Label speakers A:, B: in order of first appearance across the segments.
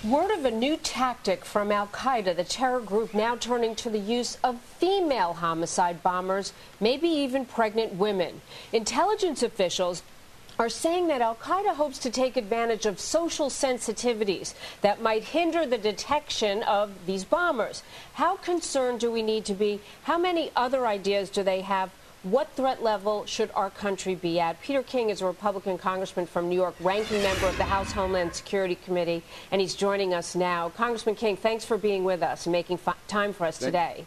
A: Word of a new tactic from al-Qaeda, the terror group now turning to the use of female homicide bombers, maybe even pregnant women. Intelligence officials are saying that al-Qaeda hopes to take advantage of social sensitivities that might hinder the detection of these bombers. How concerned do we need to be? How many other ideas do they have? What threat level should our country be at? Peter King is a Republican congressman from New York, ranking member of the House Homeland Security Committee, and he's joining us now. Congressman King, thanks for being with us and making time for us today.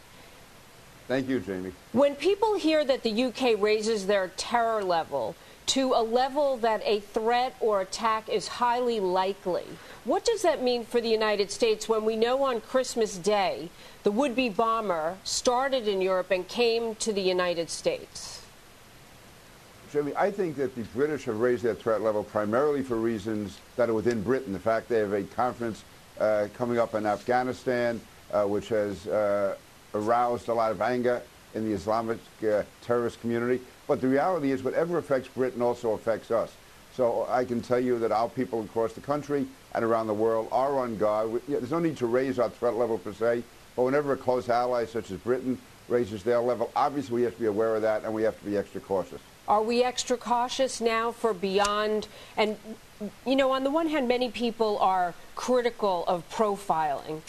B: Thank you, Jamie.
A: When people hear that the UK raises their terror level to a level that a threat or attack is highly likely, what does that mean for the United States when we know on Christmas Day the would-be bomber started in Europe and came to the United States?
B: Jamie, I think that the British have raised their threat level primarily for reasons that are within Britain. The fact they have a conference coming up in Afghanistan, which has aroused a lot of anger in the Islamic terrorist community. But the reality is whatever affects Britain also affects us. So I can tell you that our people across the country and around the world are on guard. There's no need to raise our threat level per se, but whenever a close ally such as Britain raises their level, obviously we have to be aware of that and we have to be extra cautious.
A: Are we extra cautious now for beyond? And, you know, on the one hand, many people are critical of profiling.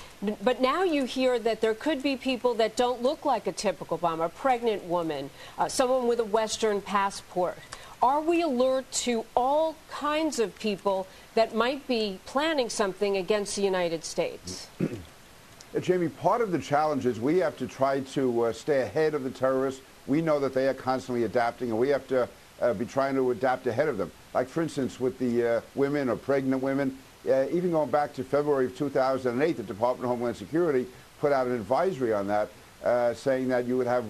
A: But now you hear that there could be people that don't look like a typical bomber, a pregnant woman, someone with a Western passport. Are we alert to all kinds of people that might be planning something against the United States?
B: Jamie, part of the challenge is we have to try to stay ahead of the terrorists. We know that they are constantly adapting, and we have to be trying to adapt ahead of them. Like, for instance, with the women or pregnant women, even going back to February of 2008, the Department of Homeland Security put out an advisory on that, saying that you would have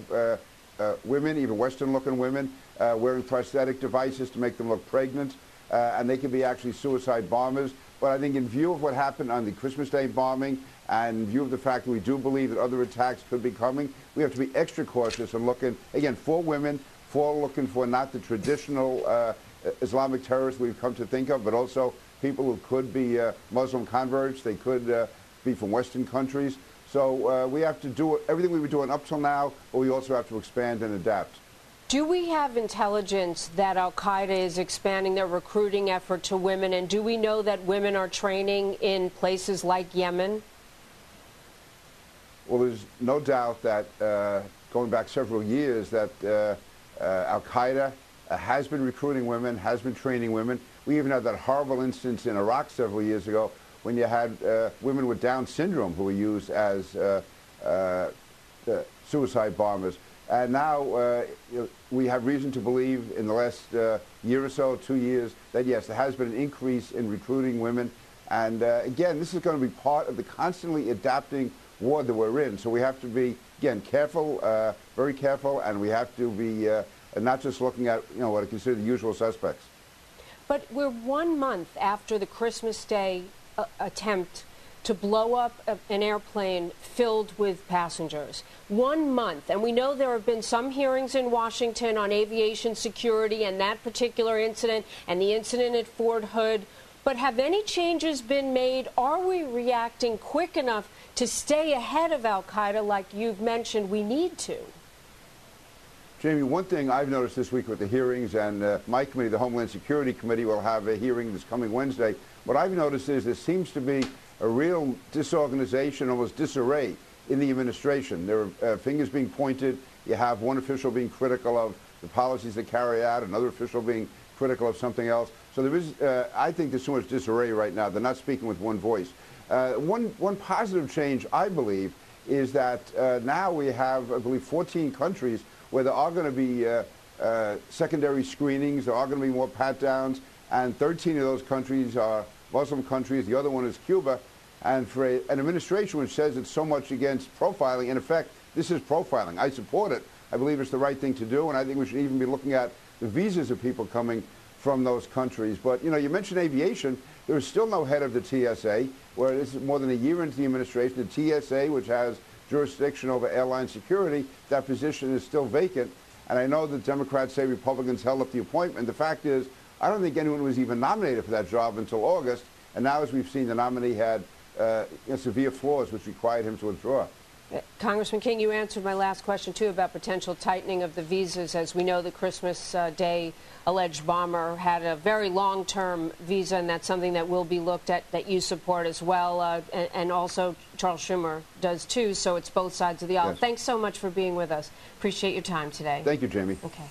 B: women, even Western-looking women, wearing prosthetic devices to make them look pregnant, and they could be actually suicide bombers. But I think in view of what happened on the Christmas Day bombing, and in view of the fact that we do believe that other attacks could be coming, we have to be extra cautious and looking, again, for women, for looking for not the traditional Islamic terrorists we've come to think of, but also people who could be Muslim converts. They could be from Western countries. So we have to do everything we were doing up till now, but we also have to expand and adapt.
A: Do we have intelligence that al-Qaeda is expanding their recruiting effort to women, and do we know that women are training in places like Yemen?
B: Well, there's no doubt that going back several years that al-Qaeda has been recruiting women, has been training women. We even had that horrible instance in Iraq several years ago when you had women with Down syndrome who were used as suicide bombers. And now we have reason to believe in the last year or so, 2 years, that yes, there has been an increase in recruiting women. And again, this is going to be part of the constantly adapting war that we're in. So we have to be, again, careful, very careful, and we have to be not just looking at, you know, what I consider the usual suspects.
A: But we're 1 month after the Christmas Day attempt to blow up an airplane filled with passengers. 1 month. And we know there have been some hearings in Washington on aviation security and that particular incident and the incident at Fort Hood. But have any changes been made? Are we reacting quick enough to stay ahead of al-Qaeda like you've mentioned we need to?
B: Jamie, one thing I've noticed this week with the hearings, and my committee, the Homeland Security Committee, will have a hearing this coming Wednesday. What I've noticed is there seems to be a real disorganization, almost disarray in the administration. There are fingers being pointed. You have one official being critical of the policies they carry out, another official being critical of something else. So there is, I think there's so much disarray right now. They're not speaking with one voice. One positive change, I believe, is that now we have, I believe, 14 countries where there are going to be secondary screenings. There are going to be more pat-downs, and 13 of those countries are Muslim countries. The other one is Cuba. And for an administration which says it's so much against profiling, in effect, this is profiling. I support it. I believe it's the right thing to do, and I think we should even be looking at the visas of people coming from those countries. But, you know, you mentioned aviation. There is still no head of the TSA, where it is more than a year into the administration. The TSA, which has jurisdiction over airline security, that position is still vacant. And I know that Democrats say Republicans held up the appointment. The fact is, I don't think anyone was even nominated for that job until August. And now, as we've seen, the nominee had severe flaws which required him to withdraw.
A: Congressman King, you answered my last question, too, about potential tightening of the visas. As we know, the Christmas Day alleged bomber had a very long-term visa, and that's something that will be looked at, that you support as well, and also Charles Schumer does, too, so it's both sides of the aisle.
B: Yes.
A: Thanks so much for being with us. Appreciate your time today.
B: Thank you, Jamie.
A: Okay.